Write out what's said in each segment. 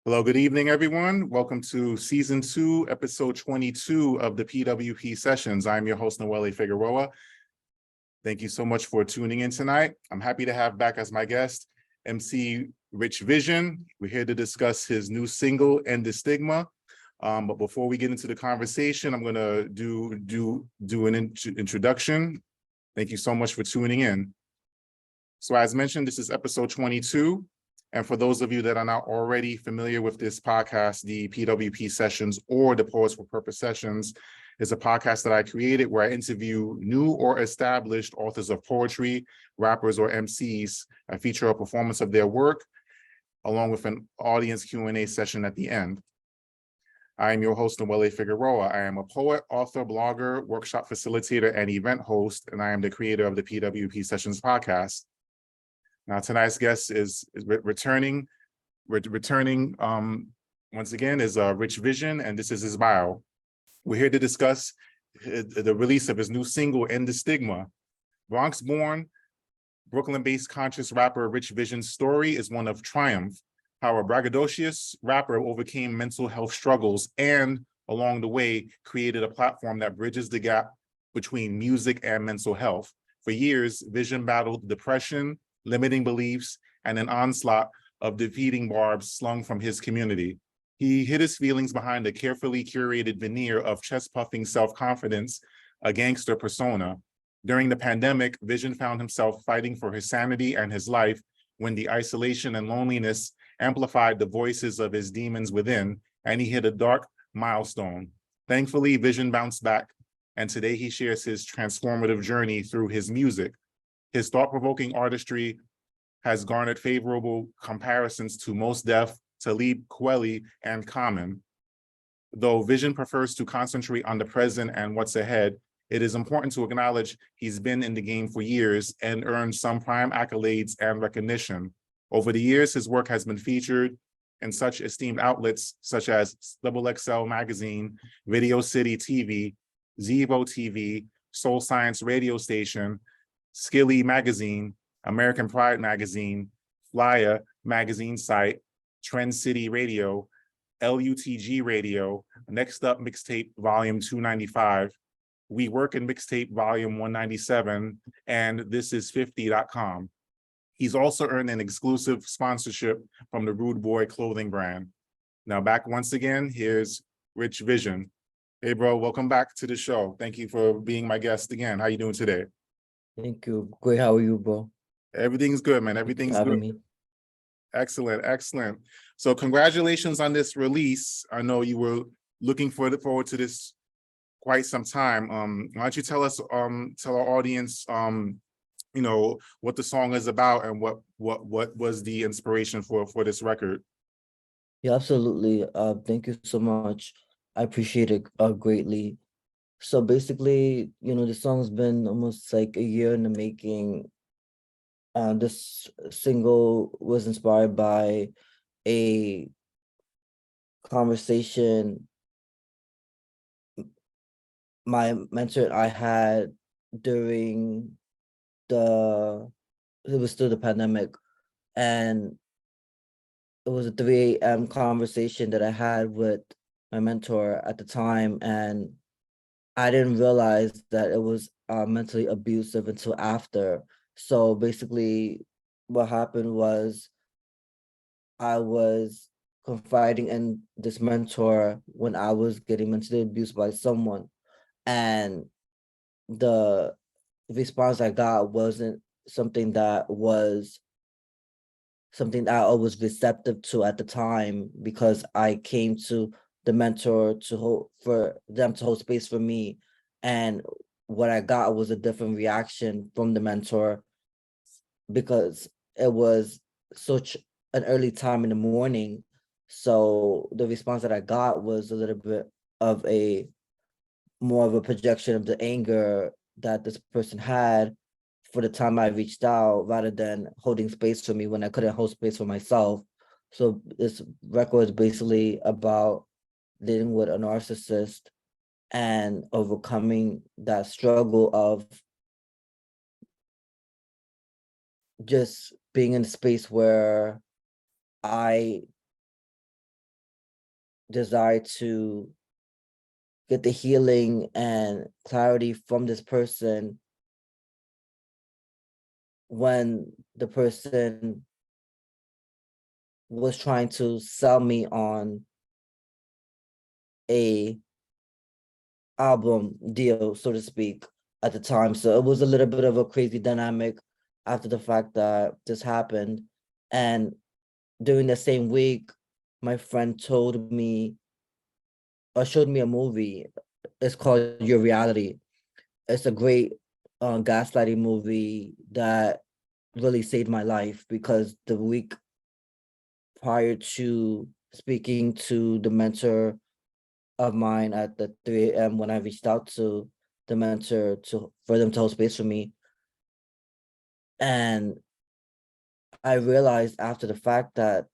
Hello, good evening, everyone. Welcome to Season 2, Episode 22 of the P.W.P sessions. I'm your host, Noelle Figueroa. Thank you so much for tuning in tonight. I'm happy to have back as my guest, MC Vysion. We're here to discuss his new single, End the Stigma. But before we get into the conversation, I'm going to do an introduction. Thank you so much for tuning in. So as mentioned, this is episode 22. And for those of you that are not already familiar with this podcast, the P.W.P sessions or the Poets for Purpose sessions is a podcast that I created where I interview new or established authors of poetry, rappers, or MCs. I feature a performance of their work along with an audience Q&A session at the end. I am your host, Noelle Figueroa. I am a poet, author, blogger, workshop facilitator, and event host, and I am the creator of the P.W.P Sessions podcast. Now, tonight's guest is returning once again is Vysion, and this is his bio. We're here to discuss the release of his new single, End the Stigma. Bronx-born, Brooklyn-based conscious rapper Vysion's story is one of triumph, how a braggadocious rapper overcame mental health struggles and, along the way, created a platform that bridges the gap between music and mental health. For years, Vysion battled depression, limiting beliefs, and an onslaught of defeating barbs slung from his community. He hid his feelings behind a carefully curated veneer of chest-puffing self-confidence, a gangster persona. During the pandemic, Vysion found himself fighting for his sanity and his life when the isolation and loneliness amplified the voices of his demons within, and he hit a dark milestone. Thankfully, Vysion bounced back, and today he shares his transformative journey through his music. His thought-provoking artistry has garnered favorable comparisons to Mos Def, Talib Kweli, and Common. Though Vysion prefers to concentrate on the present and what's ahead, it is important to acknowledge he's been in the game for years and earned some prime accolades and recognition. Over the years, his work has been featured in such esteemed outlets such as XXL Magazine, Video City TV, Zevo TV, Soul Science Radio Station, Skilly Magazine, American Pride Magazine, Flyer Magazine Site, Trend City Radio, LUTG Radio, Next Up Mixtape Volume 295, We Work in Mixtape Volume 197, and This Is 50.com. He's also earned an exclusive sponsorship from the Rude Boy clothing brand. Now back once again, here's Vysion. Hey bro, welcome back to the show. Thank you for being my guest again. How you doing today? Thank you. Great. How are you, bro? Everything's good, man. Everything's good. Me. Excellent, excellent. So congratulations on this release. I know you were looking forward to this quite some time. Why don't you tell us, tell our audience, what the song is about and what was the inspiration for this record? Yeah, absolutely. Thank you so much. I appreciate it greatly. So basically, the song's been almost like a year in the making. This single was inspired by a conversation my mentor and I had during it was still the pandemic, and it was a 3 a.m. conversation that I had with my mentor at the time, and I didn't realize that it was mentally abusive until after. So basically, what happened was I was confiding in this mentor when I was getting mentally abused by someone, and the response I got wasn't something that I was receptive to at the time, because I came to the mentor for them to hold space for me, and what I got was a different reaction from the mentor, because it was such an early time in the morning. So the response that I got was a little bit of more of a projection of the anger that this person had for the time I reached out, rather than holding space for me when I couldn't hold space for myself. So this record is basically about dealing with a narcissist and overcoming that struggle of just being in a space where I desire to get the healing and clarity from this person when the person was trying to sell me on a album deal, so to speak, at the time. So it was a little bit of a crazy dynamic after the fact that this happened. And during the same week, my friend told me or showed me a movie. It's called Your Reality. It's a great gaslighting movie that really saved my life, because the week prior to speaking to the mentor of mine at the 3 a.m. when I reached out to the mentor for them to hold space for me. And I realized after the fact that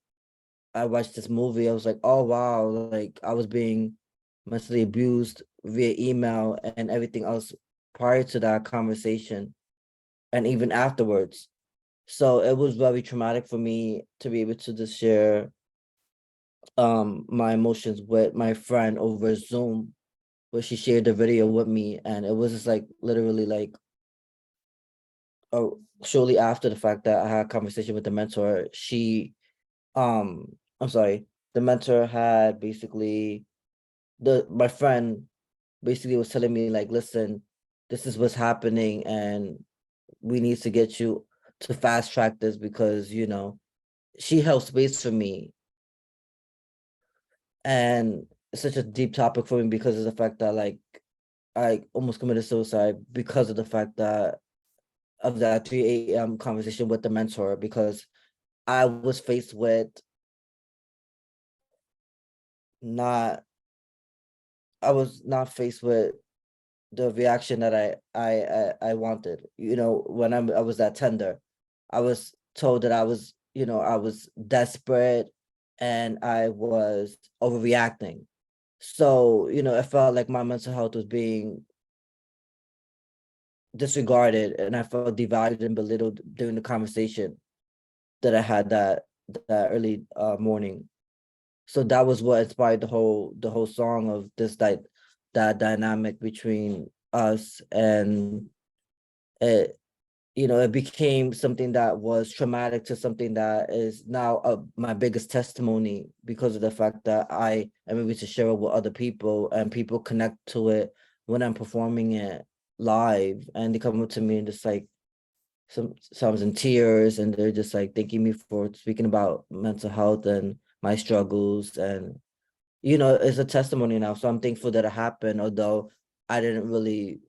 I watched this movie, I was like, oh wow, like I was being mentally abused via email and everything else prior to that conversation and even afterwards. So it was very traumatic for me to be able to just share my emotions with my friend over Zoom, where she shared the video with me, and it was just like literally like shortly after the fact that I had a conversation with the mentor. I'm sorry, the mentor had basically my friend basically was telling me like, listen, this is what's happening and we need to get you to fast track this, because she held space for me. And it's such a deep topic for me because of the fact that like I almost committed suicide because of the fact that of that 3 a.m. conversation with the mentor, because I was faced with not I was not faced with the reaction that I wanted. When I was that tender, I was told that I was desperate and I was overreacting. So, it felt like my mental health was being disregarded and I felt devalued and belittled during the conversation that I had that early morning. So that was what inspired the whole song of this that dynamic between us. And it it became something that was traumatic to something that is now my biggest testimony, because of the fact that I am able to share it with other people and people connect to it when I'm performing it live, and they come up to me and just like sometimes in tears, and they're just like thanking me for speaking about mental health and my struggles. And it's a testimony now. So I'm thankful that it happened, although I didn't really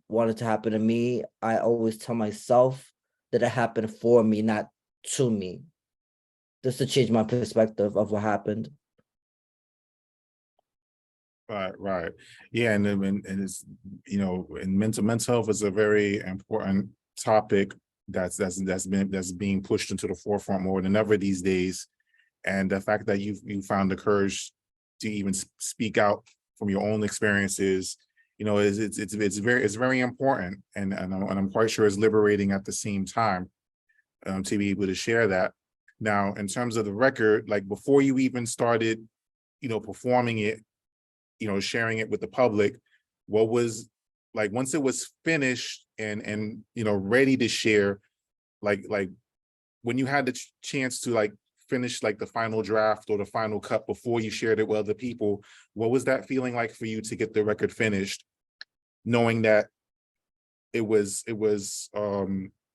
want it to happen to me. I always tell myself that it happened for me, not to me, just to change my perspective of what happened. Right. Yeah, and it's and mental health is a very important topic that's being pushed into the forefront more than ever these days. And the fact that you found the courage to even speak out from your own experiences, is it's very important, and I'm quite sure it's liberating at the same time, to be able to share that. Now, in terms of the record, like before you even started, performing it, sharing it with the public, what was like once it was finished and ready to share, like when you had the chance to like finish like the final draft or the final cut before you shared it with other people, what was that feeling like for you to get the record finished, knowing that it was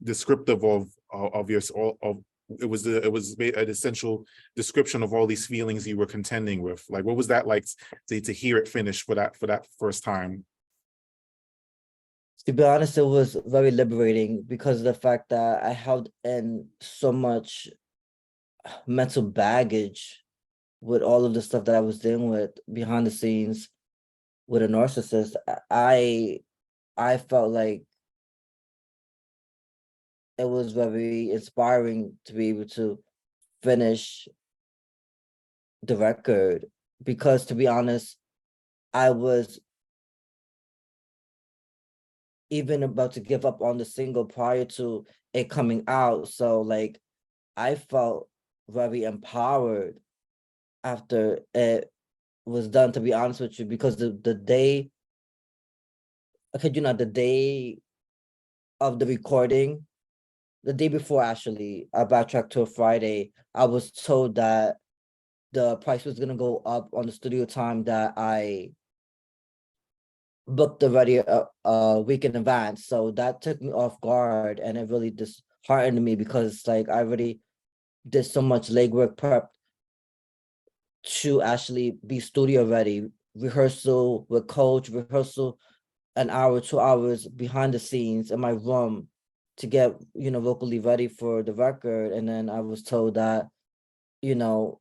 descriptive of your of it was an essential description of all these feelings you were contending with? Like, what was that like to hear it finished for that first time? To be honest, it was very liberating because of the fact that I held in so much mental baggage with all of the stuff that I was dealing with behind the scenes with a narcissist. I felt like it was very inspiring to be able to finish the record, because to be honest, I was even about to give up on the single prior to it coming out. So like I felt very empowered after it was done, to be honest with you, because the day, I kid you not, the day of the recording, the day before, actually, I backtracked to a Friday, I was told that the price was gonna go up on the studio time that I booked already a week in advance. So that took me off guard, and it really disheartened me, because like I already did so much legwork prep to actually be studio ready, rehearsal with coach, rehearsal an hour, 2 hours behind the scenes in my room to get, vocally ready for the record. And then I was told that, you know,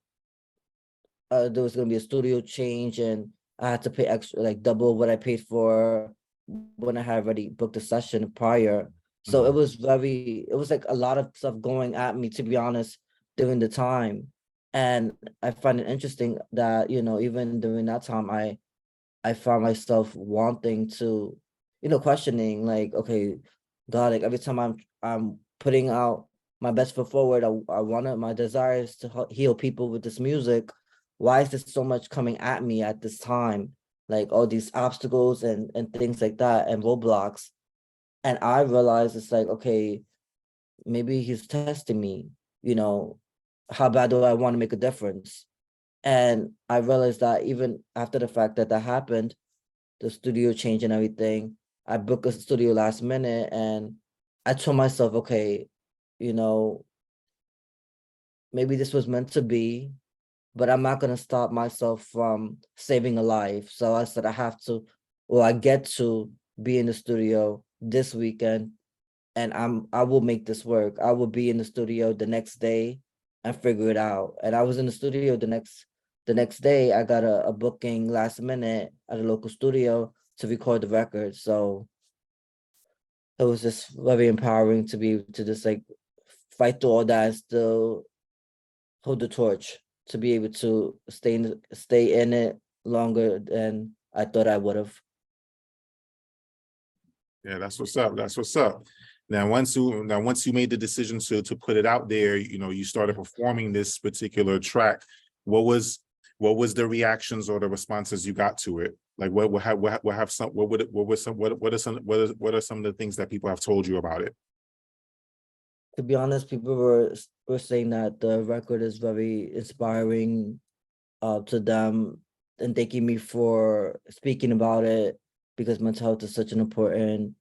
there was gonna be a studio change, and I had to pay extra, like double what I paid for when I had already booked a session prior. So Mhm. it was like a lot of stuff going at me, to be honest, during the time. And I find it interesting that, even during that time, I found myself wanting to, questioning, like, okay, God, like every time I'm putting out my best foot forward, I wanted, my desires to heal people with this music. Why is there so much coming at me at this time? Like all these obstacles and things like that, and roadblocks. And I realized it's like, okay, maybe he's testing me, you know, how bad do I want to make a difference? And I realized that even after the fact that happened, the studio change and everything, I booked a studio last minute, and I told myself, okay, you know, maybe this was meant to be, but I'm not gonna stop myself from saving a life. So I said I have to, or I get to be in the studio this weekend, and I will make this work. I will be in the studio the next day and figure it out. And I was in the studio the next day. I got a booking last minute at a local studio to record the record. So it was just very empowering to be able to just like fight through all that and still hold the torch, to be able to stay in it longer than I thought I would have. Yeah, that's what's up. That's what's up. Now once you made the decision to put it out there, you started performing this particular track. What was the reactions or the responses you got to it? Like what have some what would it, what was some what are some what are some of the things that people have told you about it? To be honest, people were saying that the record is very inspiring to them, and thanking me for speaking about it, because mental health is such an important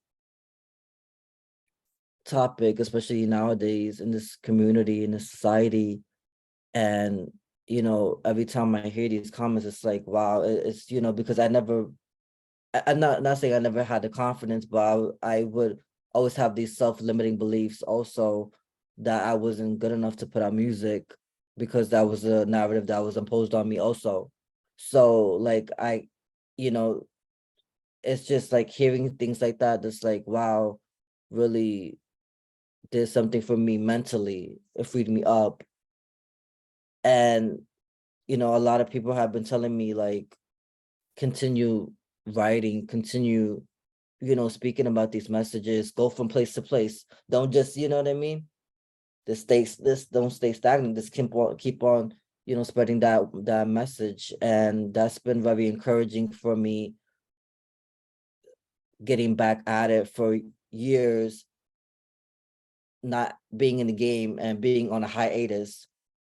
topic, especially nowadays in this community, in this society. And every time I hear these comments, it's like, wow, it's because I'm not saying I never had the confidence, but I would always have these self-limiting beliefs also, that I wasn't good enough to put out music, because that was a narrative that was imposed on me also. So like you know, it's just like hearing things like that, that's like, wow, really did something for me mentally. It freed me up. And a lot of people have been telling me, like, continue writing, continue speaking about these messages, go from place to place. Don't just, you know what I mean? Don't stay stagnant. Just keep on, spreading that message. And that's been very encouraging for me, getting back at it for years, not being in the game and being on a hiatus.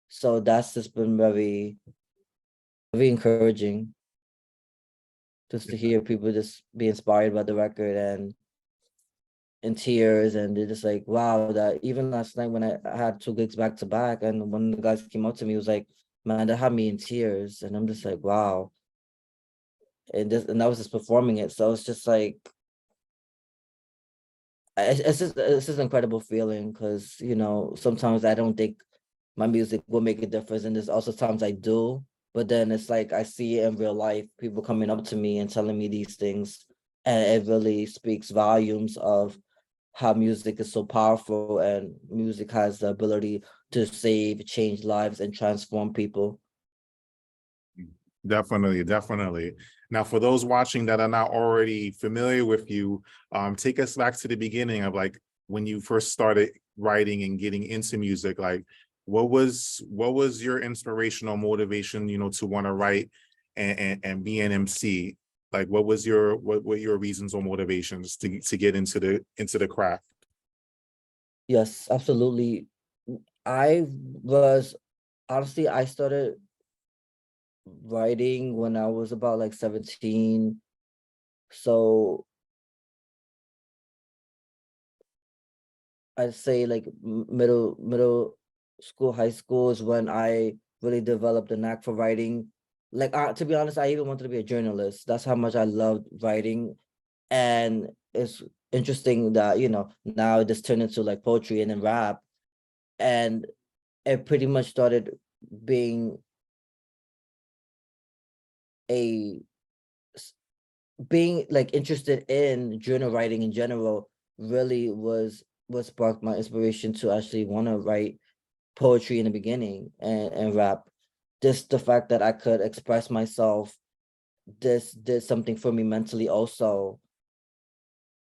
So that's just been very, very encouraging, just to hear people just be inspired by the record and in tears, and they're just like, wow, that even last night when I had 2 gigs back to back, and one of the guys came up to me, he was like, man, that had me in tears. And I'm just like, wow. And I was just performing it. So it's just like, it's just an incredible feeling, because sometimes I don't think my music will make a difference, and there's also times I do, but then it's like I see it in real life, people coming up to me and telling me these things, and it really speaks volumes of how music is so powerful, and music has the ability to save, change lives, and transform people. Definitely, definitely. Now, for those watching that are not already familiar with you, take us back to the beginning of like when you first started writing and getting into music. Like, what was your inspirational motivation, to want to write and be an MC? Like, what was your what were your reasons or motivations to get into the craft? Yes, absolutely. I was honestly, I started writing when I was about like 17. So I'd say like middle school, high school is when I really developed a knack for writing. Like to be honest, I even wanted to be a journalist. That's how much I loved writing. And it's interesting that, now it just turned into like poetry and then rap. And it pretty much started being a being like interested in journal writing in general really was what sparked my inspiration to actually want to write poetry in the beginning and rap. Just the fact that I could express myself, this did something for me mentally also,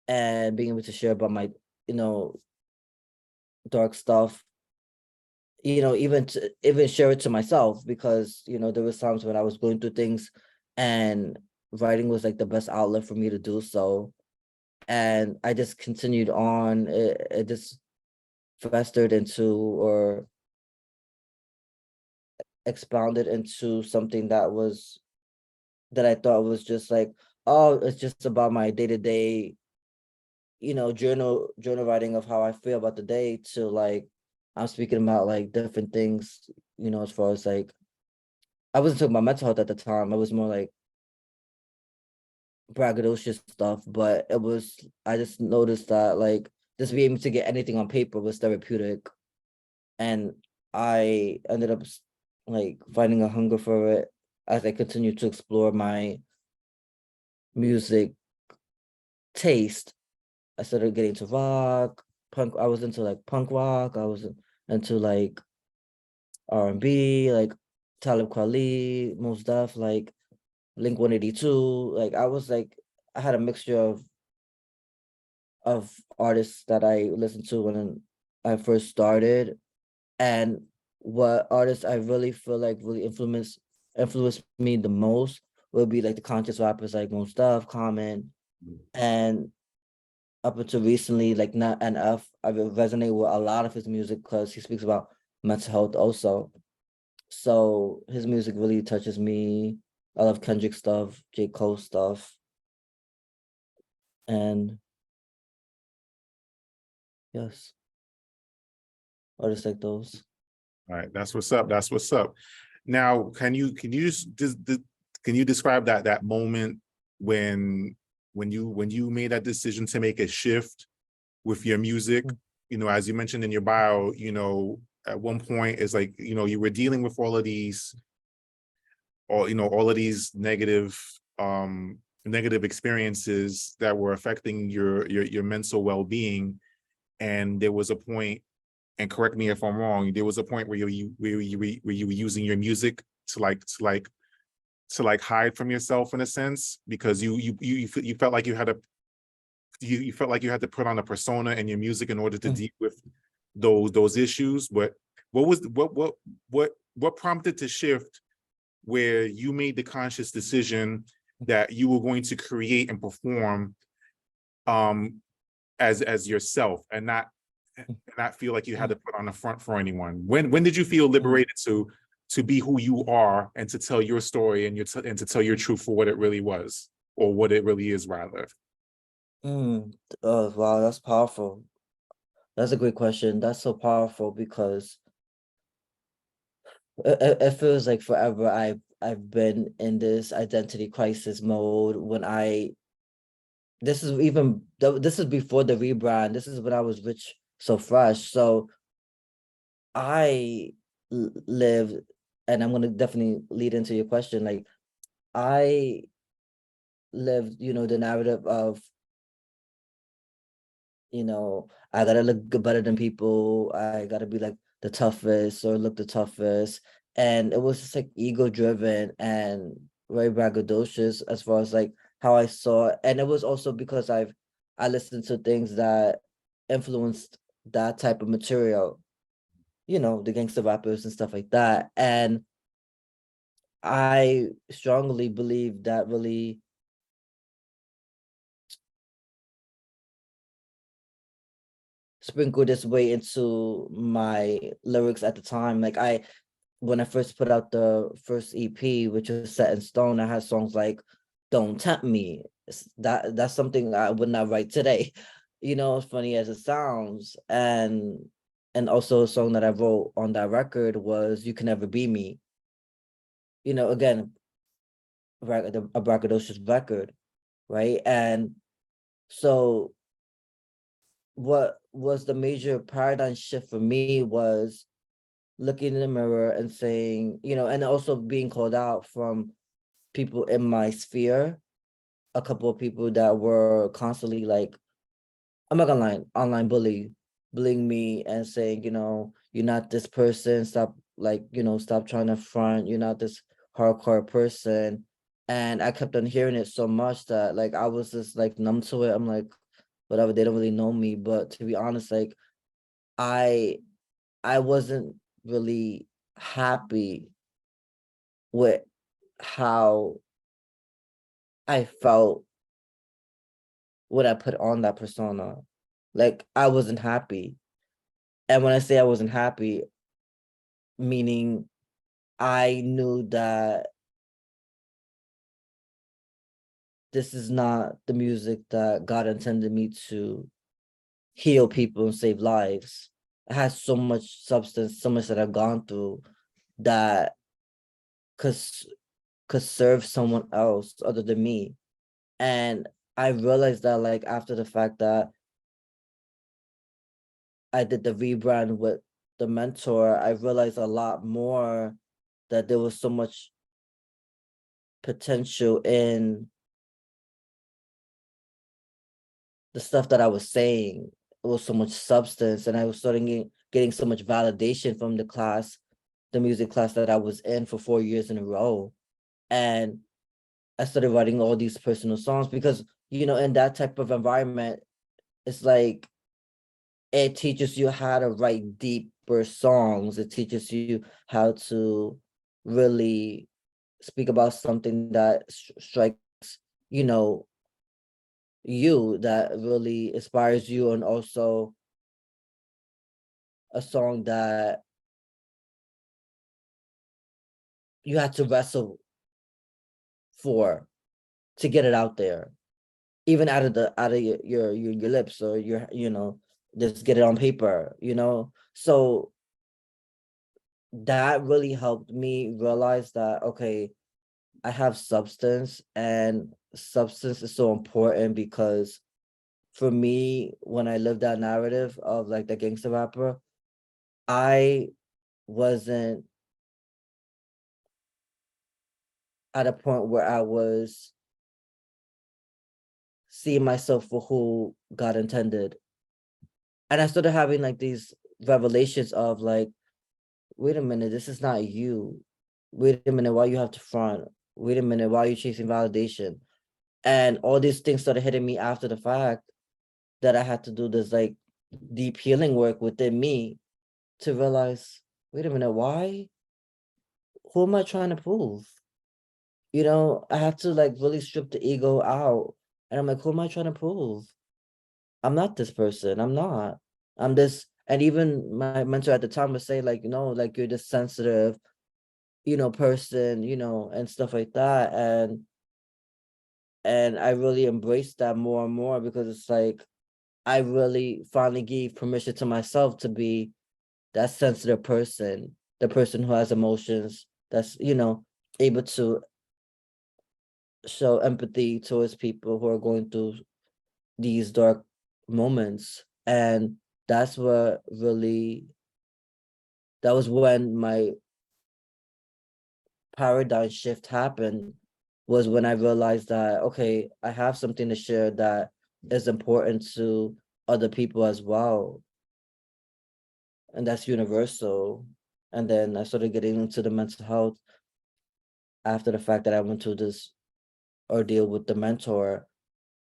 and being able to share about my, dark stuff, even share it to myself, because there was times when I was going through things, and writing was like the best outlet for me to do so. And I just continued on. It just festered into, or expounded into, something that I thought was just like, oh, it's just about my day-to-day, journal writing of how I feel about the day, to like I'm speaking about like different things, as far as like I wasn't talking about mental health at the time. I was more like braggadocious stuff, but I just noticed that like just being able to get anything on paper was therapeutic. And I ended up like finding a hunger for it as I continued to explore my music taste. I started getting to rock, punk. I was into like punk rock. I was into like R&B, like Talib Kweli, Mos Def, like Blink 182. Like I had a mixture of artists that I listened to when I first started. And what artists I really feel like really influenced me the most would be like the conscious rappers like Mos Def, Common, and up until recently, like not NF, I resonate with a lot of his music because he speaks about mental health also. So his music really touches me. I love Kendrick stuff, J. Cole stuff, and yes, artists like those. All right, that's what's up. That's what's up. Now, can you describe that moment when you made that decision to make a shift with your music? As you mentioned in your bio, at one point it's like, you were dealing with all of these negative experiences that were affecting your mental well-being. And there was a point, and correct me if I'm wrong, there was a point where you were using your music to hide from yourself in a sense, because you felt like you felt like you had to put on a persona in your music in order to deal with those issues. But what prompted the shift where you made the conscious decision that you were going to create and perform as yourself, and not feel like you had to put on the front for anyone? When did you feel liberated to be who you are and to tell your story and to tell your truth for what it really was, or what it really is rather? Oh wow, that's powerful. That's a great question. That's so powerful because it feels like forever I've been in this identity crisis mode. This is before the rebrand. This is when I was rich so fresh. So I lived, and I'm gonna definitely lead into your question. Like I lived, the narrative of, I gotta look better than people. I gotta be like the toughest or look the toughest. And it was just like ego driven and very braggadocious as far as like how I saw it. And it was also because I listened to things that influenced that type of material, the gangster rappers and stuff like that. And I strongly believe that really sprinkled its way into my lyrics at the time. Like when I first put out the first EP, which was Set in Stone, I had songs like Don't Tempt Me. That's something I would not write today. As funny as it sounds. And also a song that I wrote on that record was You Can Never Be Me. Again, a braggadocious record, right? And so what was the major paradigm shift for me was looking in the mirror and saying, and also being called out from people in my sphere, a couple of people that were constantly like, I'm not gonna lie, online bullying me and saying, you're not this person, stop stop trying to front, you're not this hardcore person. And I kept on hearing it so much that like I was just like numb to it. I'm like, whatever, they don't really know me. But to be honest, like I I wasn't really happy with how I felt when I put on that persona. Like I wasn't happy. And when I say I wasn't happy, meaning I knew that this is not the music that God intended me to heal people and save lives. It has so much substance, so much that I've gone through that could could serve someone else other than me. And I realized that like after the fact that I did the rebrand with the mentor, I realized a lot more that there was so much potential in the stuff that I was saying. It was so much substance, and I was starting getting so much validation from the class, the music class that I was in for 4 years in a row. And I started writing all these personal songs because, in that type of environment, it's like it teaches you how to write deeper songs. It teaches you how to really speak about something that strikes, you know, you, that really inspires you, and also a song that you had to wrestle for to get it out there, even out of your lips, or just get it on paper. So that really helped me realize that, okay, I have substance, and substance is so important because for me, when I lived that narrative of like the gangster rapper, I wasn't at a point where I was seeing myself for who God intended. And I started having like these revelations of like, wait a minute, this is not you. Wait a minute, why you have to front? Wait a minute, why are you chasing validation? And all these things started hitting me after the fact, that I had to do this like deep healing work within me to realize, wait a minute, why? Who am I trying to prove? I have to like really strip the ego out. And I'm like, who am I trying to prove? I'm not this person. I'm not. I'm this. And even my mentor at the time was saying, like, like you're this sensitive, person, and stuff like that. And I really embraced that more and more, because it's like I really finally gave permission to myself to be that sensitive person, the person who has emotions, that's, able to show empathy towards people who are going through these dark moments. And that's what really, that was when my paradigm shift happened, was when I realized that, okay, I have something to share that is important to other people as well. And that's universal. And then I started getting into the mental health after the fact that I went through this ordeal with the mentor.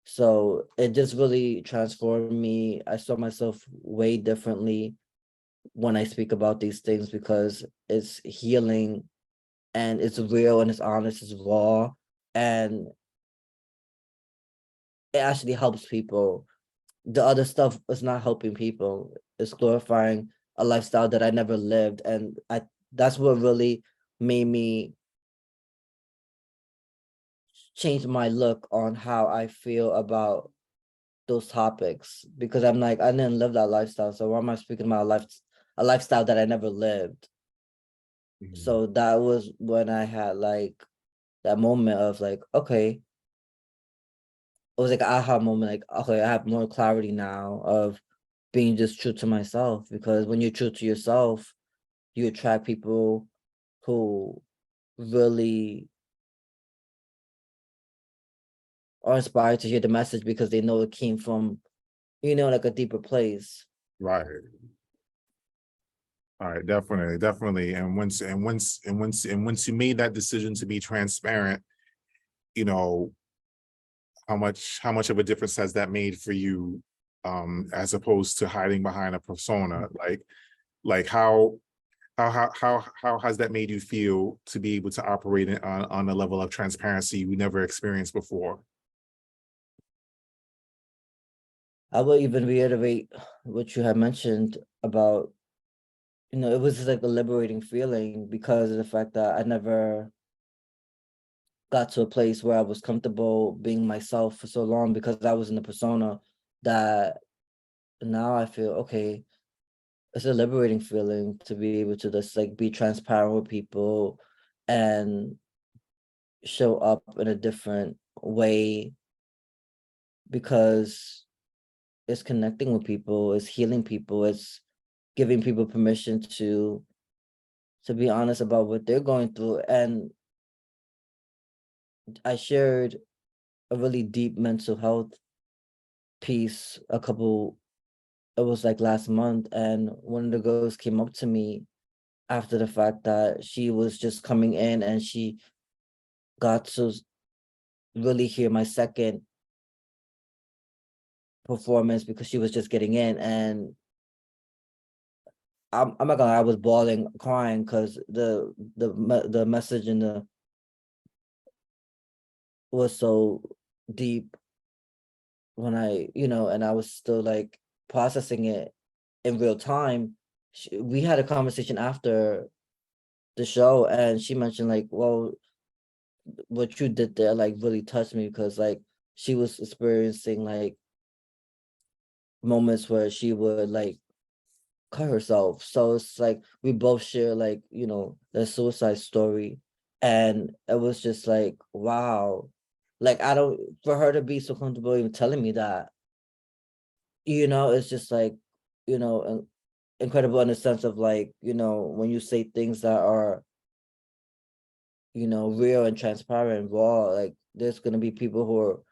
So it just really transformed me. I saw myself way differently when I speak about these things, because it's healing, and it's real and it's honest, it's raw, and it actually helps people. The other stuff is not helping people. It's glorifying a lifestyle that I never lived. And that's what really made me change my look on how I feel about those topics, because I'm like, I didn't live that lifestyle. So why am I speaking about a lifestyle that I never lived? Mhm. So that was when I had like that moment of like, okay, it was like an aha moment, like, okay, I have more clarity now of being just true to myself, because when you're true to yourself, you attract people who really are inspired to hear the message because they know it came from, like a deeper place. Right. All right, definitely, definitely. And once you made that decision to be transparent, you know, how much of a difference has that made for you, as opposed to hiding behind a persona? Like how has that made you feel to be able to operate on a level of transparency you never experienced before? I will even reiterate what you had mentioned about, it was just like a liberating feeling because of the fact that I never got to a place where I was comfortable being myself for so long, because I was in the persona that now I feel, okay, it's a liberating feeling to be able to just like be transparent with people and show up in a different way, because it's connecting with people, it's healing people, it's giving people permission to be honest about what they're going through. And I shared a really deep mental health piece it was like last month, and one of the girls came up to me after the fact that she was just coming in and she got to really hear my second performance because she was just getting in. And I'm not gonna lie, I was bawling, crying, because the message in the was so deep when and I was still like processing it in real time. We had a conversation after the show, and she mentioned like, well, what you did there like really touched me, because like she was experiencing like moments where she would like cut herself. So it's like we both share like, the suicide story. And it was just like, wow. Like I don't for her to be so comfortable even telling me that, it's just like, incredible in the sense of like, when you say things that are, real and transparent and raw, like there's gonna be people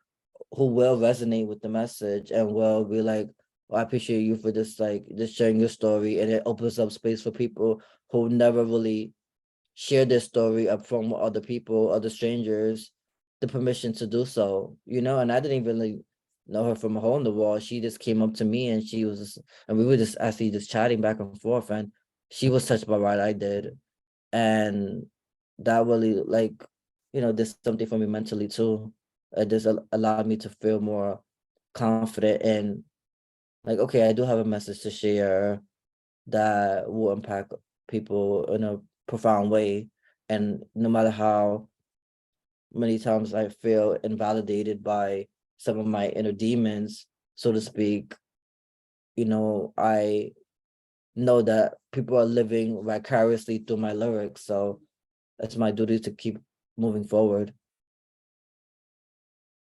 who will resonate with the message and will be like, oh, I appreciate you for this, like just sharing your story. And it opens up space for people who never really share their story up front with other people, other strangers, the permission to do so, and I didn't even like know her from a hole in the wall. She just came up to me and and we were just actually just chatting back and forth, and she was touched by what I did. And that really like, did something for me mentally too. It just allowed me to feel more confident and like, okay, I do have a message to share that will impact people in a profound way. And no matter how many times I feel invalidated by some of my inner demons, so to speak, I know that people are living vicariously through my lyrics. So it's my duty to keep moving forward.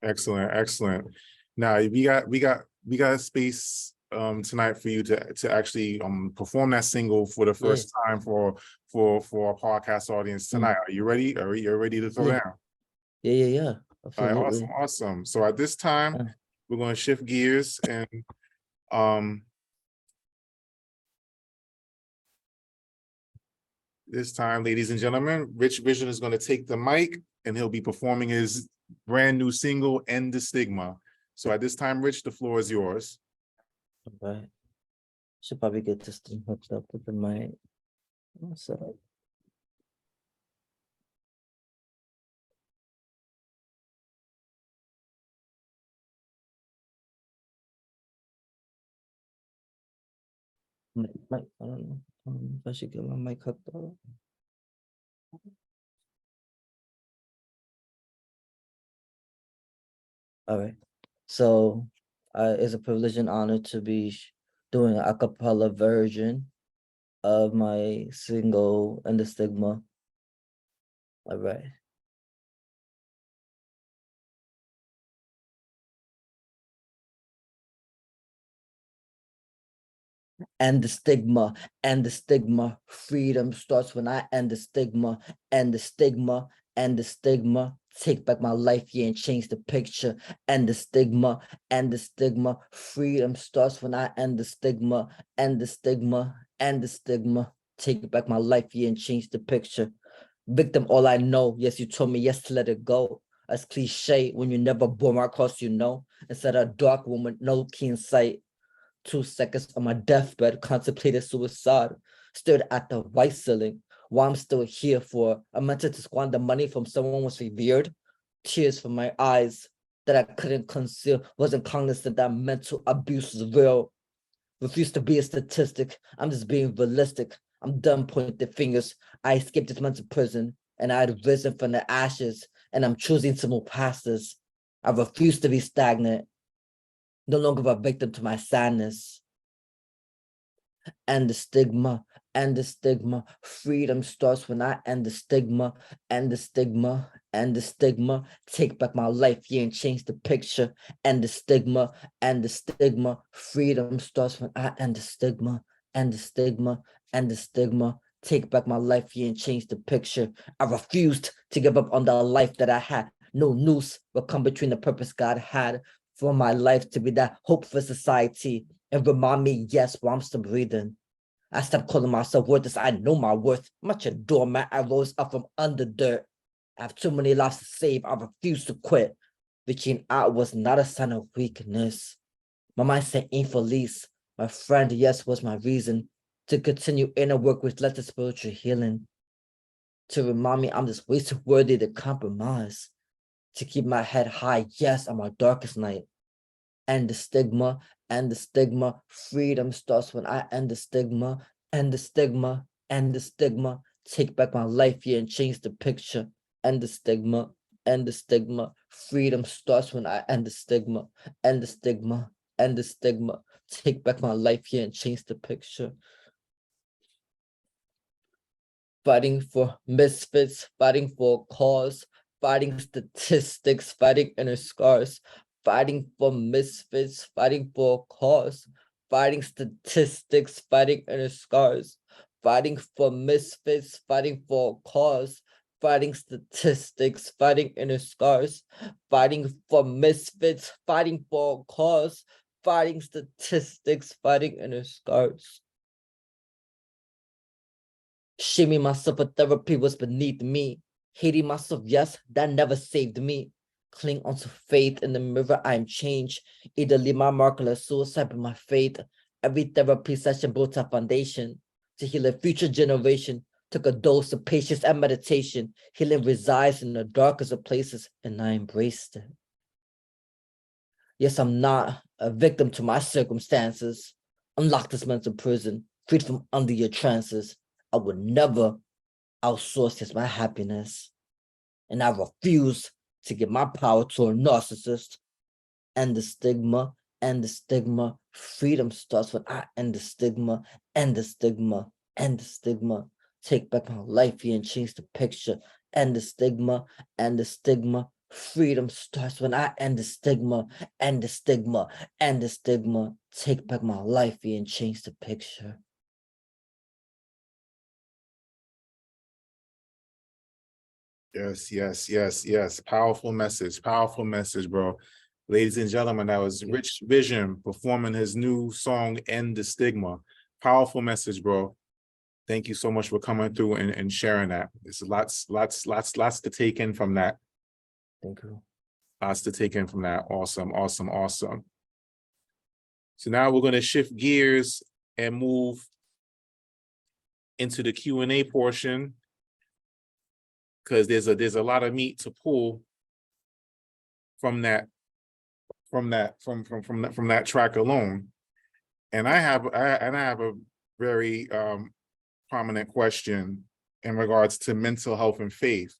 Excellent, excellent. Now we got a space tonight for you to actually perform that single for the Yeah. first time for our podcast audience tonight. Are you ready? Are you ready to throw Yeah. down? Yeah. All right, awesome, Absolutely. awesome. So at this time, Uh, we're going to shift gears, and um this time, ladies and gentlemen, Rich Vision is going to take the mic and he'll be performing his brand new single, End the Stigma. So at this time, Rich, the floor is yours. Right. Should probably get this thing hooked up with the mic. So I don't know. If I should get my mic hooked up. All right. So it's a privilege and honor to be doing an a cappella version of my single and the stigma. All right. And the stigma, and the stigma. Freedom starts when I end the stigma, and the stigma, and the stigma. Take back my life, yeah, and change the picture. And the stigma, and the stigma. Freedom starts when I end the stigma, and the stigma, and the stigma. Take back my life, yeah, and change the picture. Victim, all I know. Yes, you told me yes to let it go. As cliche when you never bore my cross, you know. Instead of a dark woman, no keen sight. 2 seconds on my deathbed, contemplated suicide, stared at the white ceiling. While I'm still here for, I meant to squander money from someone was revered. Tears from my eyes that I couldn't conceal, wasn't cognizant that mental abuse was real. Refuse to be a statistic, I'm just being realistic. I'm done pointing fingers. I escaped this mental prison and I had risen from the ashes and I'm choosing to move past this. I refuse to be stagnant, no longer a victim to my sadness. And the stigma, and the stigma. Freedom starts when I end the stigma, and the stigma, and the stigma. Take back my life, yeah, and change the picture. And the stigma, and the stigma. Freedom starts when I end the stigma, and the stigma, and the stigma. Take back my life, yeah, and change the picture. I refused to give up on the life that I had. No noose will come between the purpose God had for my life to be that hope for society and remind me, yes, while I'm still breathing. I stopped calling myself worthless. I know my worth. Much a doormat. I rose up from under dirt. I have too many lives to save. I refuse to quit. Reaching out was not a sign of weakness. My mind said ain't for least. My friend, yes, was my reason to continue inner work with less spiritual healing. To remind me I'm just way too worthy to compromise. To keep my head high, yes, on my darkest night. And the stigma, and the stigma. Freedom starts when I end the stigma, and the stigma, and the stigma. Take back my life, yeah, and change the picture. And the stigma, and the stigma. Freedom starts when I end the stigma, and the stigma, and the stigma. Take back my life, yeah, and change the picture. Fighting for misfits, fighting for a cause, fighting statistics, fighting inner scars, fighting for misfits, fighting for a cause, fighting statistics, fighting inner scars, fighting for misfits, fighting for a cause, fighting statistics, fighting inner scars, fighting for misfits, fighting for a cause, fighting statistics, fighting inner scars. Shaming myself for therapy was beneath me. Hating myself, yes, that never saved me. Cling onto faith in the mirror, I am changed. Either leave my mark or suicide by my faith. Every therapy session built a foundation to heal a future generation. Took a dose of patience and meditation. Healing resides in the darkest of places, and I embraced it. Yes, I'm not a victim to my circumstances. Unlock this mental prison, freed from under your trances. I would never outsource as my happiness. And I refuse to give my power to a narcissist. And the stigma, and the stigma. Freedom starts when I end the stigma, and the stigma, and the stigma. Take back my life here and change the picture. And the stigma, and the stigma. Freedom starts when I end the stigma, and the stigma, and the stigma. Take back my life here and change the picture. Yes, yes, yes, yes. Powerful message, bro. Ladies and gentlemen, that was Rich Vision performing his new song, End the Stigma. Powerful message, bro. Thank you so much for coming through and sharing that. There's lots to take in from that. Thank you. Lots to take in from that. Awesome, awesome, awesome. So now we're going to shift gears and move into the Q&A portion, because there's a lot of meat to pull from that track alone. And I have very prominent question in regards to mental health and faith.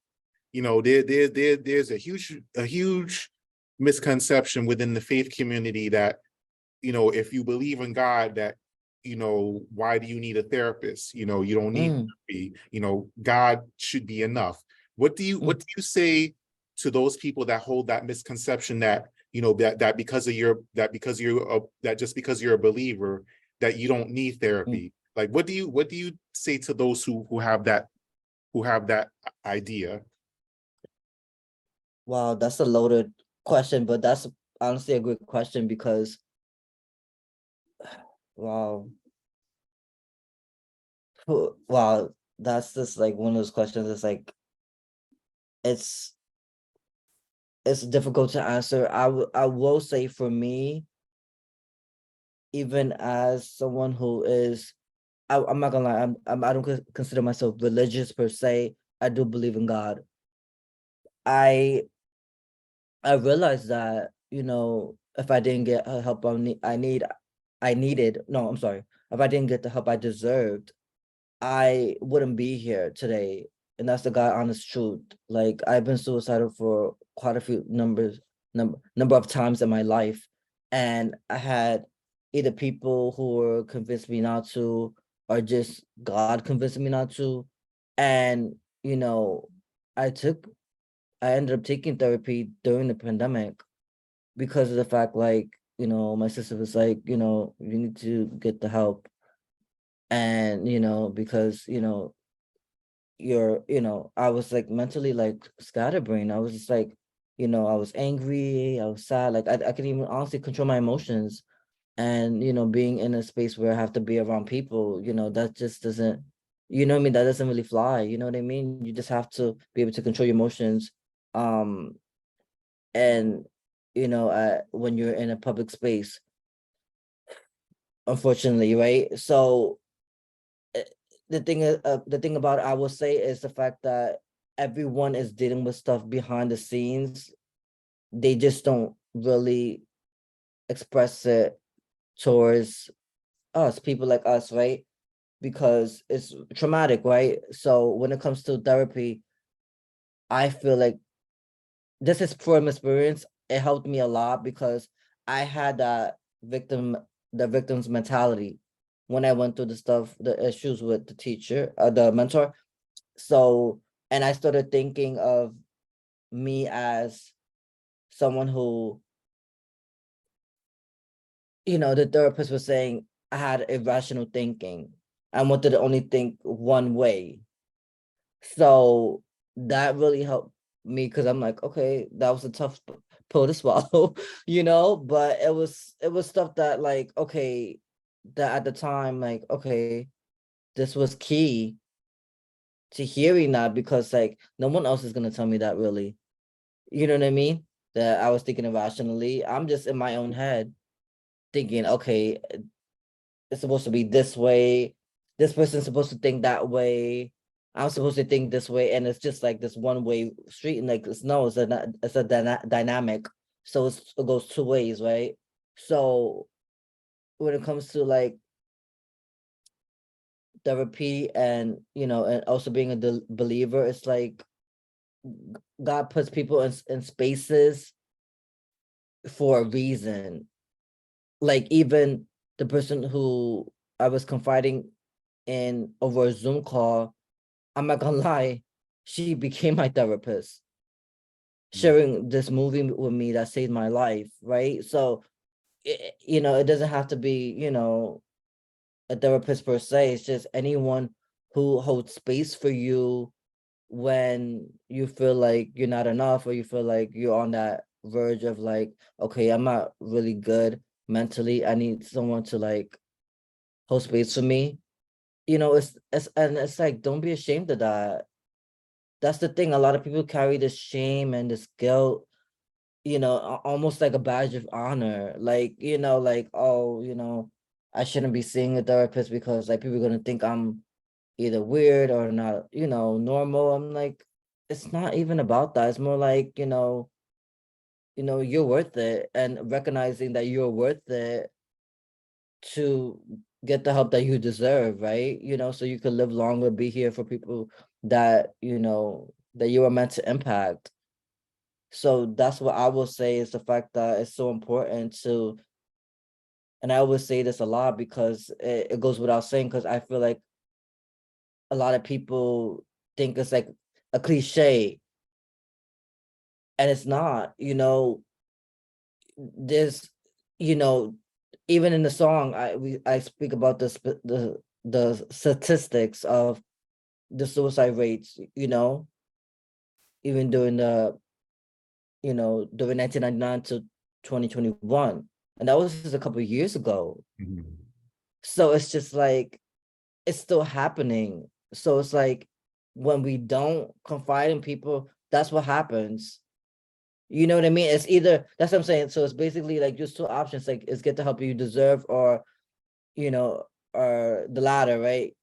You know, there's a huge misconception within the faith community that, you know, if you believe in God, that, you know, why do you need a therapist? You know, you don't need therapy. You know, God should be enough. What do you say to those people that hold that misconception that, you know, that just because you're a believer that you don't need therapy? Like, what do you say to those who have that idea? Wow, that's a loaded question, but that's honestly a good question because, wow, wow, that's just like one of those questions. It's like it's difficult to answer. I will say for me, even as someone who is, I'm not gonna lie, I don't consider myself religious per se. I do believe in God. I realized that, you know, if I didn't get help I needed, no, I'm sorry. If I didn't get the help I deserved, I wouldn't be here today. And that's the God honest truth. Like, I've been suicidal for quite a few number of times in my life. And I had either people who were convinced me not to, or just God convinced me not to. And, you know, I ended up taking therapy during the pandemic because of the fact, like, you know, my sister was like, you know, you need to get the help. And, you know, because, you know, I was like mentally like scatterbrained. I was just like, you know, I was angry, I was sad, like I couldn't even honestly control my emotions. And, you know, being in a space where I have to be around people, you know, that just doesn't, you know what I mean? That doesn't really fly. You know what I mean? You just have to be able to control your emotions. Um, and you know, when you're in a public space, unfortunately, right? So eh, the thing about it, I will say, is the fact that everyone is dealing with stuff behind the scenes. They just don't really express it towards us, people like us, right? Because it's traumatic, right? So when it comes to therapy, I feel like this is from experience. It helped me a lot because I had that victim's mentality when I went through the issues with the teacher, the mentor. So, and I started thinking of me as someone who, you know, the therapist was saying I had irrational thinking. I wanted to only think one way. So that really helped me because I'm like, okay, that was a tough pill to swallow, you know, but it was stuff that, like, okay, that at the time, like, okay, this was key to hearing that, because like no one else is gonna tell me that, really. You know what I mean? That I was thinking irrationally. I'm just in my own head thinking, okay, it's supposed to be this way. This person's supposed to think that way. I'm supposed to think this way, and it's just like this one way street. And like, it's a dynamic, so it goes two ways, right? So when it comes to like therapy, and you know, and also being a believer, it's like God puts people in spaces for a reason. Like, even the person who I was confiding in over a Zoom call, I'm not gonna lie, she became my therapist, sharing this movie with me that saved my life, right? So, you know, it doesn't have to be, you know, a therapist per se. It's just anyone who holds space for you when you feel like you're not enough, or you feel like you're on that verge of like, okay, I'm not really good mentally. I need someone to like hold space for me. You know, it's like, don't be ashamed of that. That's the thing. A lot of people carry this shame and this guilt, you know, almost like a badge of honor. Like, you know, like, oh, you know, I shouldn't be seeing a therapist because like people are gonna think I'm either weird or not, you know, normal. I'm like, it's not even about that. It's more like, you know, you're worth it, and recognizing that you're worth it to get the help that you deserve, right? So you could live longer, be here for people that, that you were meant to impact. So that's what I will say, is the fact that it's so important to, and I always say this a lot because it goes without saying, because I feel like a lot of people think it's like a cliche, and it's not. There's, you know, even in the song, I speak about the statistics of the suicide rates, even during 1999 to 2021. And that was just a couple of years ago. Mhm. So it's just like, it's still happening. So it's like, when we don't confide in people, that's what happens. You know what I mean? It's either, that's what I'm saying. So it's basically like just two options, like it's get the help you deserve, or, you know, or the latter, right?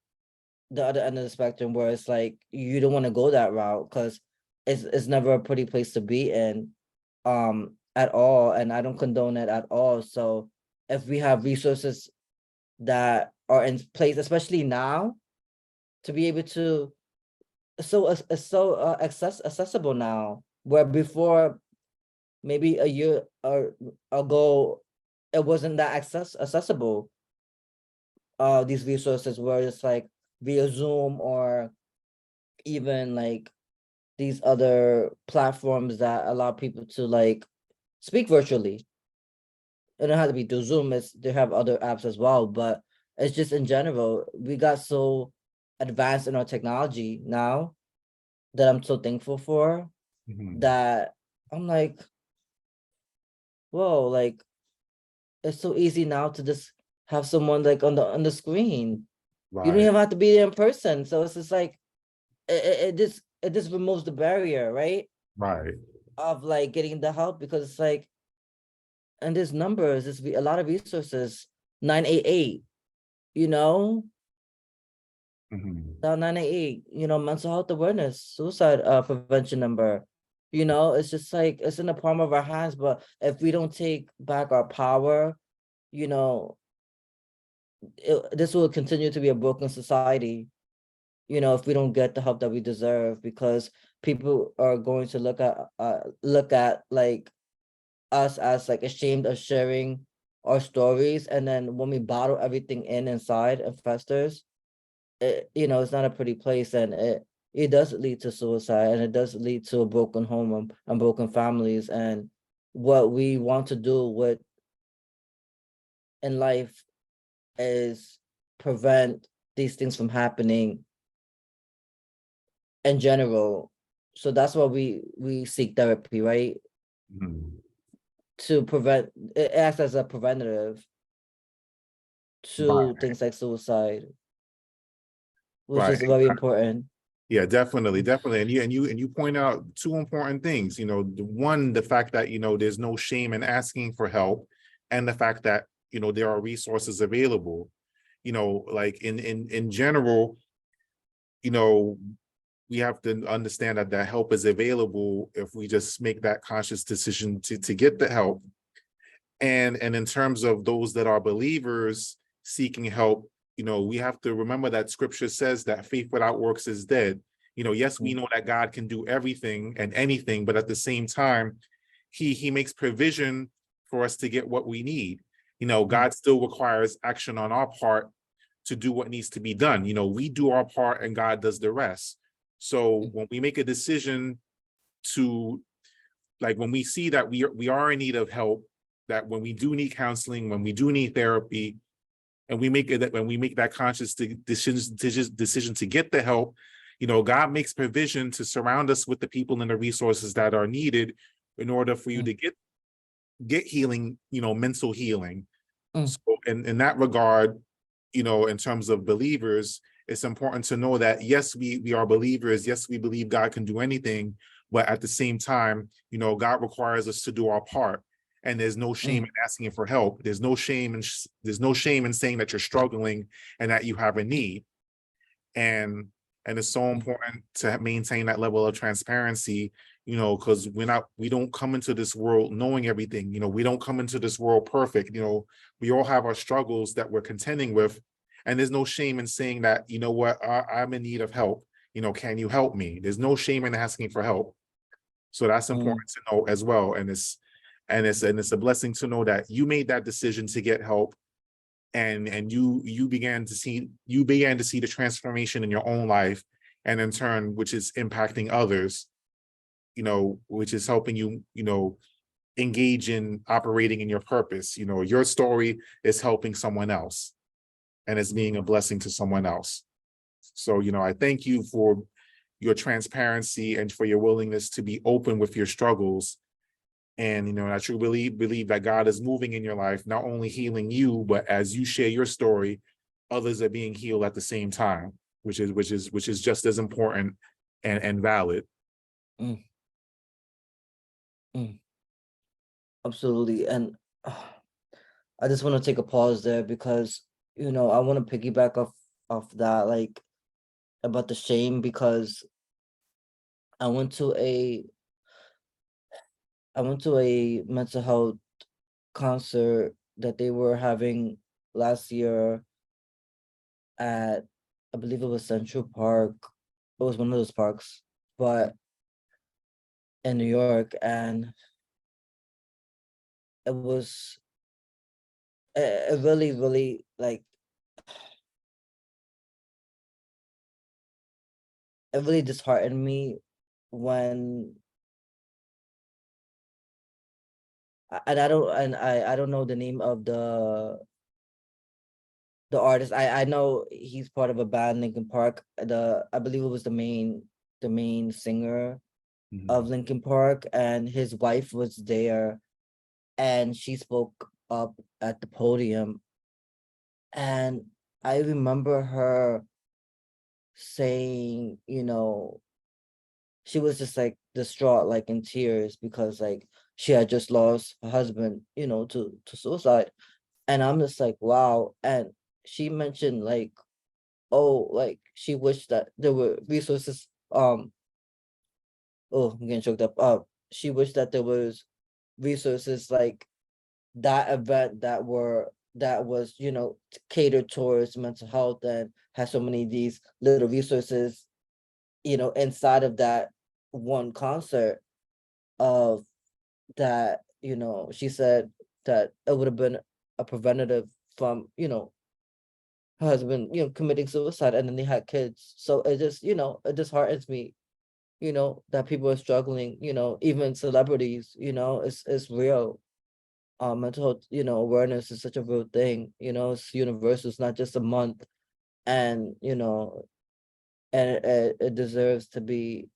The other end of the spectrum, where it's like you don't want to go that route, because it's never a pretty place to be in, at all. And I don't condone it at all. So if we have resources that are in place, especially now, to be able to, so it's so accessible now, where before, maybe a year or ago, it wasn't that accessible. These resources were just like via Zoom, or even like these other platforms that allow people to like speak virtually. It don't have to be through Zoom, they have other apps as well, but it's just in general, we got so advanced in our technology now, that I'm so thankful for, Mhm. that I'm like, whoa, like it's so easy now to just have someone like on the screen. You don't Right, even have to be there in person. So it's just like, it just removes the barrier, right? right. Of like getting the help, because it's like, and there's numbers, there's a lot of resources. 988, you know, Mhm. now 988, mental health awareness, suicide prevention number. It's just like, it's in the palm of our hands. But if we don't take back our power, you know, this will continue to be a broken society, if we don't get the help that we deserve, because people are going to look at like us as like ashamed of sharing our stories. And then when we bottle everything inside and festers, it's not a pretty place. And it does lead to suicide, and it does lead to a broken home, and broken families. And what we want to do with in life is prevent these things from happening in general. So that's why we seek therapy, right? Mhm. To prevent, it acts as a preventative to Right, things like suicide, which right. is very important. Yeah, definitely, definitely. And you point out two important things. The one, the fact that there's no shame in asking for help, and the fact that there are resources available. Like in general, you know, we have to understand that that help is available if we just make that conscious decision to get the help. And in terms of those that are believers seeking help, we have to remember that scripture says that faith without works is dead. Yes, we Mm, know that God can do everything and anything, but at the same time, he makes provision for us to get what we need. mm, God still requires action on our part to do what needs to be done. We do our part and God does the rest. So mm, when we make a decision to, like, when we see that we are in need of help, that when we do need counseling, when we do need therapy, and we make it that when we make that conscious decision to get the help, God makes provision to surround us with the people and the resources that are needed in order for you mm, to get healing, mental healing. mm, So in that regard, in terms of believers, it's important to know that yes, we are believers. Yes, we believe God can do anything, but at the same time, God requires us to do our part. And there's no shame mm, in asking for help. There's no shame in saying that you're struggling and that you have a need. And it's so mm, important to maintain that level of transparency, because we don't come into this world knowing everything. We don't come into this world perfect. We all have our struggles that we're contending with, And there's no shame in saying that, you know what, I'm in need of help. You know, can you help me? There's no shame in asking for help. So that's important to know as well. And it's a blessing to know that you made that decision to get help, and you began to see the transformation in your own life, and in turn, which is impacting others, you know, which is helping you, you know, engage in operating in your purpose. You know, your story is helping someone else, and it's being a blessing to someone else. So, you know, I thank you for your transparency and for your willingness to be open with your struggles. And, you know, I truly believe that God is moving in your life, not only healing you, but as you share your story, others are being healed at the same time, which is just as important and valid. Mm, mm, absolutely. And I just want to take a pause there because, you know, I want to piggyback off that, like, about the shame, because I went to a mental health concert that they were having last year at, I believe it was Central Park. It was one of those parks, but in New York, and it was it really, really, like, it really disheartened me when and I don't know the name of the artist. I know he's part of a band, Linkin Park. I believe it was the main singer of Mhm. Linkin Park, and his wife was there, and she spoke up at the podium, and I remember her saying, you know, she was just like distraught, like in tears, because like she had just lost her husband, you know, to suicide. And I'm just like, wow. And she mentioned like, oh, like she wished that there were resources. Oh, I'm getting choked up. She wished that there was resources like that event that was, you know, catered towards mental health, and has so many of these little resources, you know, inside of that one concert, of that, you know, she said that it would have been a preventative from, you know, her husband, you know, committing suicide, and then they had kids. So it just, you know, it disheartens me, you know, that people are struggling, you know, even celebrities, you know, it's real. Mental health, you know, awareness is such a real thing, you know, it's universal, it's not just a month. And, you know, and it deserves to be,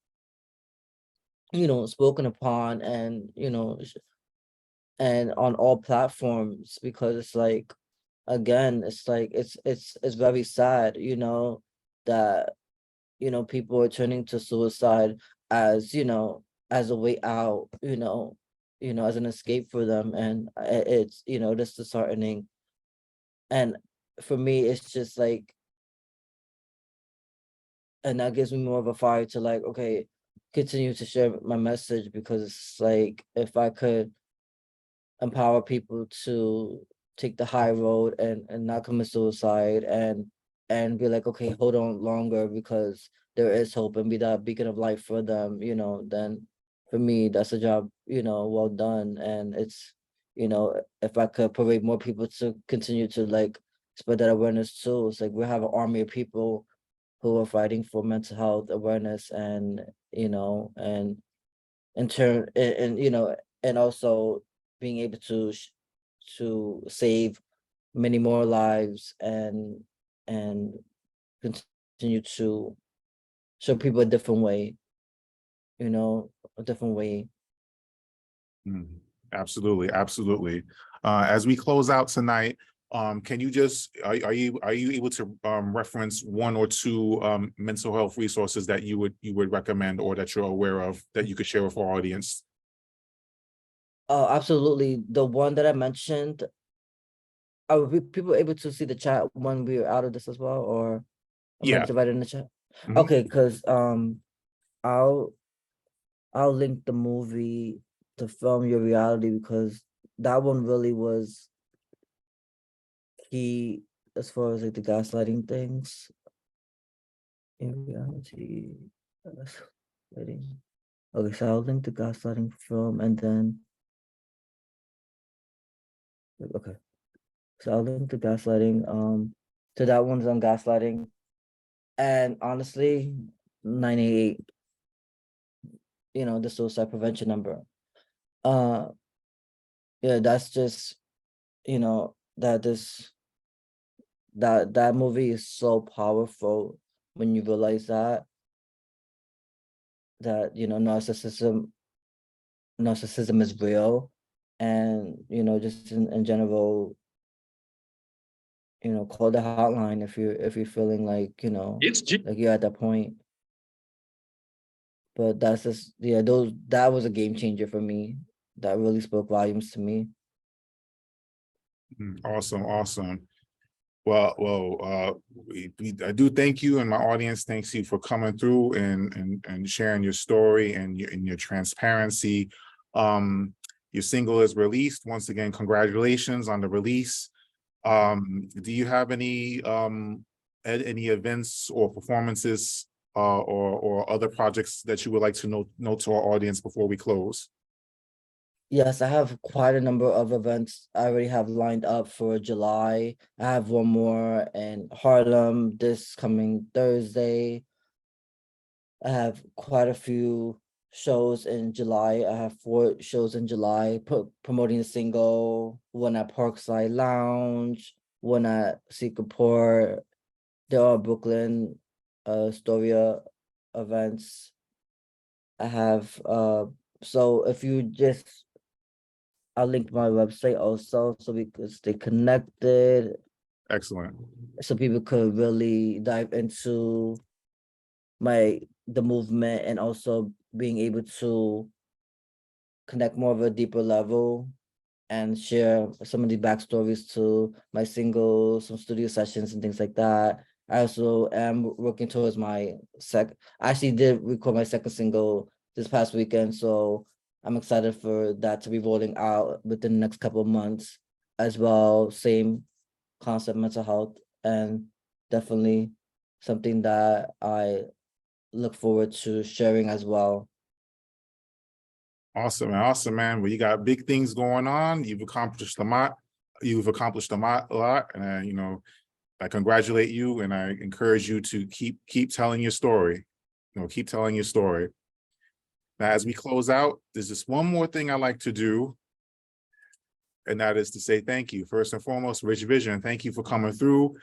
you know, spoken upon, and, you know, and on all platforms, because it's like, again, it's like it's very sad, you know, that, you know, people are turning to suicide as, you know, as a way out, you know, as an escape for them. And it's, you know, just disheartening. And for me, it's just like, and that gives me more of a fire to like, okay, continue to share my message, because it's like, if I could empower people to take the high road and not commit suicide, and be like, okay, hold on longer, because there is hope, and be that beacon of light for them, you know, then for me, that's a job, you know, well done. And it's, you know, if I could persuade more people to continue to like spread that awareness too. It's like we have an army of people who are fighting for mental health awareness, and, you know, and in turn, and you know, and also being able to to save many more lives, and continue to show people a different way, you know, a different way. Mhm. Absolutely, absolutely. As we close out tonight, can you just are you able to reference one or two mental health resources that you would recommend, or that you're aware of, that you could share with our audience? Oh, absolutely. The one that I mentioned, are people able to see the chat when we're out of this as well, or am I able Yeah. to write it in the chat? Mhm. Okay, because I'll I'll link the movie, to film your reality, because that one really was key. as far as like the gaslighting things, in reality, gaslighting. Okay, so I'll link the gaslighting film and then, okay, so I'll link the gaslighting, so that one's on gaslighting. And honestly, 988, the suicide prevention number. Uh, yeah, that's just, that movie is so powerful when you realize that narcissism is real, and just in general, call the hotline if you're feeling like like you're at that point. But that's just, yeah, that was a game changer for me. That really spoke volumes to me. Awesome, awesome. I do thank you, and my audience thanks you for coming through and sharing your story and your transparency. Your single is released. Once again, congratulations on the release. Do you have any events or performances or other projects that you would like to note to our audience before we close? Yes, I have quite a number of events I already have lined up for July. I have one more in Harlem this coming Thursday. I have quite a few shows in July. I have 4 shows in July promoting the single, one at Parkside Lounge, one at Secret Port. There are Brooklyn, Astoria events. I have, so if you just, I'll link my website also so we could stay connected, Excellent. so people could really dive into the movement, and also being able to connect more of a deeper level and share some of the backstories to my singles, some studio sessions and things like that. I also am working towards I actually did record my second single this past weekend, so I'm excited for that to be rolling out within the next couple of months as well. Same concept, mental health, and definitely something that I look forward to sharing as well. Awesome, awesome, man. Well, you got big things going on. You've accomplished a lot. A lot, and I congratulate you, and I encourage you to keep telling your story. Keep telling your story. Now, as we close out, there's just one more thing I like to do, and that is to say thank you. First and foremost, Rich Vision, thank you for coming through.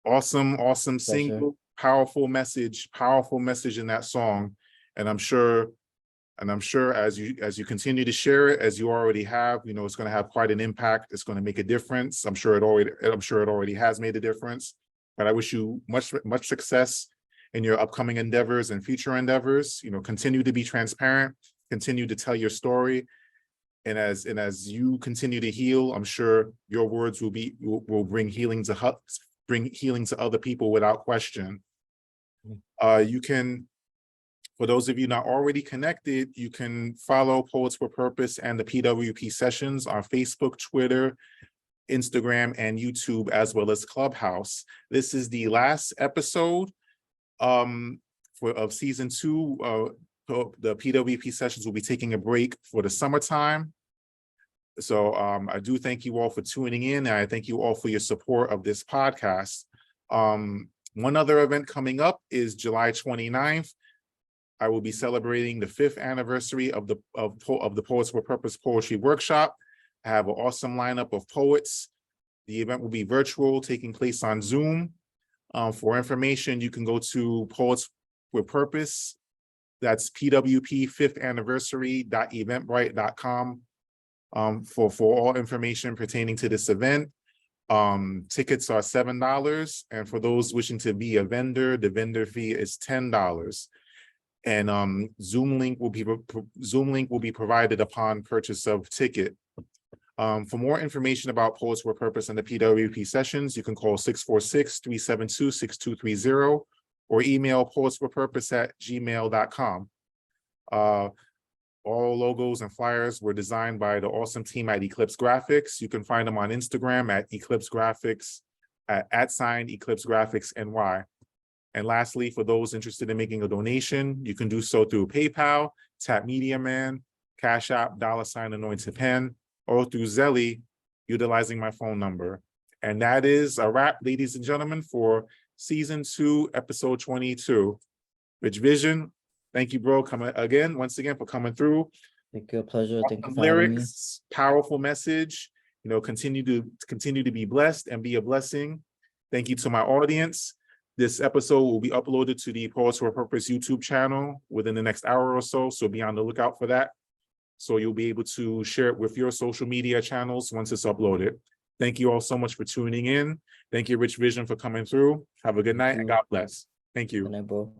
Awesome, awesome single, powerful message in that song, and I'm sure as you continue to share it, as you already have, it's going to have quite an impact. It's going to make a difference. I'm sure it already has made a difference. But I wish you much success in your upcoming endeavors and future endeavors. Continue to be transparent, continue to tell your story. And as you continue to heal, I'm sure your words will bring healing to other people without question. You can, for those of you not already connected, you can follow Poets for Purpose and the P.W.P sessions on Facebook, Twitter, Instagram, and YouTube, as well as Clubhouse. This is the last episode of season 2. The P.W.P sessions will be taking a break for the summertime. So I do thank you all for tuning in, and I thank you all for your support of this podcast. One other event coming up is July 29th. I will be celebrating the 5th anniversary of the Poets for Purpose Poetry Workshop. I have an awesome lineup of poets. The event will be virtual, taking place on Zoom. For information, you can go to Poets with Purpose. That's PWP 5th anniversary.eventbrite.com for all information pertaining to this event. Tickets are $7, and for those wishing to be a vendor, the vendor fee is $10. And Zoom link will be provided upon purchase of ticket. For more information about Poets for Purpose and the PWP sessions, you can call 646-372-6230 or email poetsforpurpose@gmail.com. All logos and flyers were designed by the awesome team at Eclipse Graphics. You can find them on Instagram at Eclipse Graphics. at sign Eclipse Graphics NY. And lastly, for those interested in making a donation, you can do so through PayPal, Tap Media Man, Cash App, $ Anointed Pen, or through Zelly, utilizing my phone number. And that is a wrap, ladies and gentlemen, for season 2, episode 22. Rich Vision, thank you, bro. Once again for coming through. Thank you, a pleasure. Thank you Awesome for having me. lyrics, powerful message. Continue to be blessed and be a blessing. Thank you to my audience. This episode will be uploaded to the Pause for a Purpose YouTube channel within the next hour or so. So be on the lookout for that. So you'll be able to share it with your social media channels once it's uploaded. Thank you all so much for tuning in. Thank you, Rich Vision, for coming through. Have a good night and God bless. Thank you. Good night, bro.